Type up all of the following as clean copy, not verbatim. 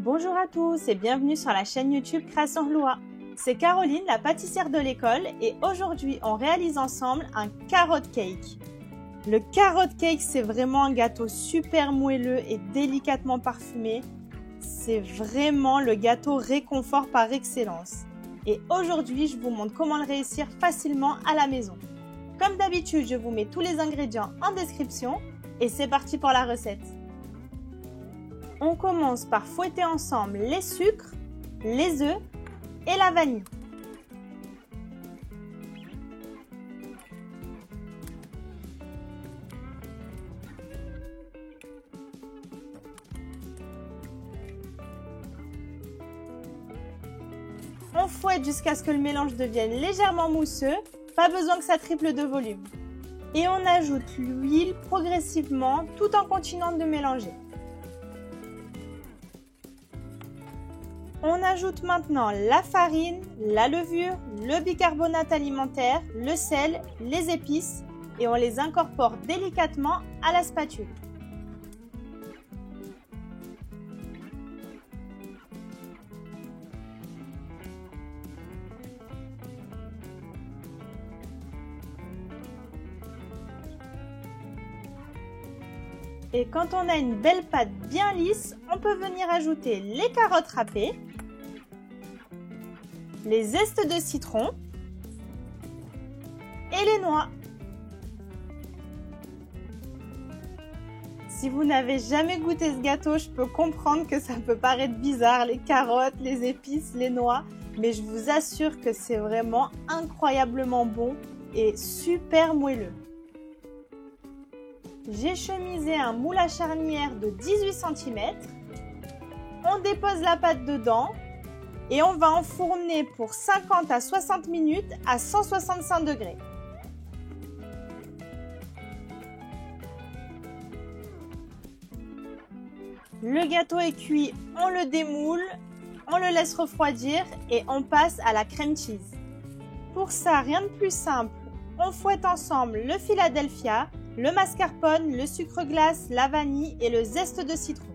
Bonjour à tous et bienvenue sur la chaîne YouTube Création Loa. C'est Caroline, la pâtissière de l'école, et aujourd'hui on réalise ensemble un carrot cake. Le carrot cake, c'est vraiment un gâteau super moelleux et délicatement parfumé. C'est vraiment le gâteau réconfort par excellence. Et aujourd'hui, je vous montre comment le réussir facilement à la maison. Comme d'habitude, je vous mets tous les ingrédients en description et c'est parti pour la recette. On commence par fouetter ensemble les sucres, les œufs et la vanille. On fouette jusqu'à ce que le mélange devienne légèrement mousseux, pas besoin que ça triple de volume. Et on ajoute l'huile progressivement tout en continuant de mélanger. On ajoute maintenant la farine, la levure, le bicarbonate alimentaire, le sel, les épices et on les incorpore délicatement à la spatule. Et quand on a une belle pâte bien lisse, on peut venir ajouter les carottes râpées, les zestes de citron et les noix. Si vous n'avez jamais goûté ce gâteau, je peux comprendre que ça peut paraître bizarre, les carottes, les épices, les noix, mais je vous assure que c'est vraiment incroyablement bon et super moelleux. J'ai chemisé un moule à charnière de 18 cm. On dépose la pâte dedans et on va enfourner pour 50 à 60 minutes à 165 degrés. Le gâteau est cuit, on le démoule, on le laisse refroidir et on passe à la crème cheese. Pour ça, rien de plus simple, on fouette ensemble le Philadelphia, le mascarpone, le sucre glace, la vanille et le zeste de citron.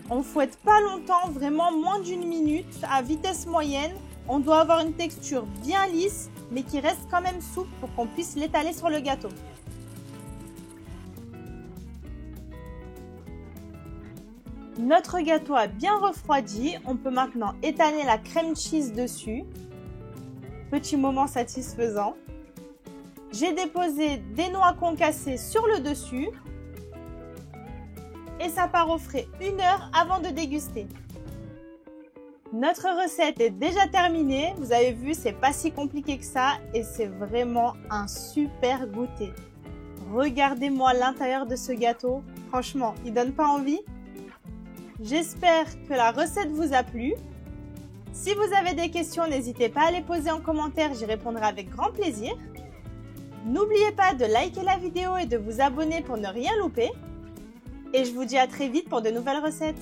On fouette pas longtemps, vraiment moins d'une minute, à vitesse moyenne. On doit avoir une texture bien lisse, mais qui reste quand même souple pour qu'on puisse l'étaler sur le gâteau. Notre gâteau a bien refroidi, on peut maintenant étaler la crème cheese dessus. Petit moment satisfaisant. J'ai déposé des noix concassées sur le dessus et ça part au frais 1 heure avant de déguster. Notre recette est déjà terminée, vous avez vu, c'est pas si compliqué que ça et c'est vraiment un super goûter. Regardez-moi l'intérieur de ce gâteau, franchement, il donne pas envie? J'espère que la recette vous a plu. Si vous avez des questions, n'hésitez pas à les poser en commentaire, j'y répondrai avec grand plaisir. N'oubliez pas de liker la vidéo et de vous abonner pour ne rien louper. Et je vous dis à très vite pour de nouvelles recettes.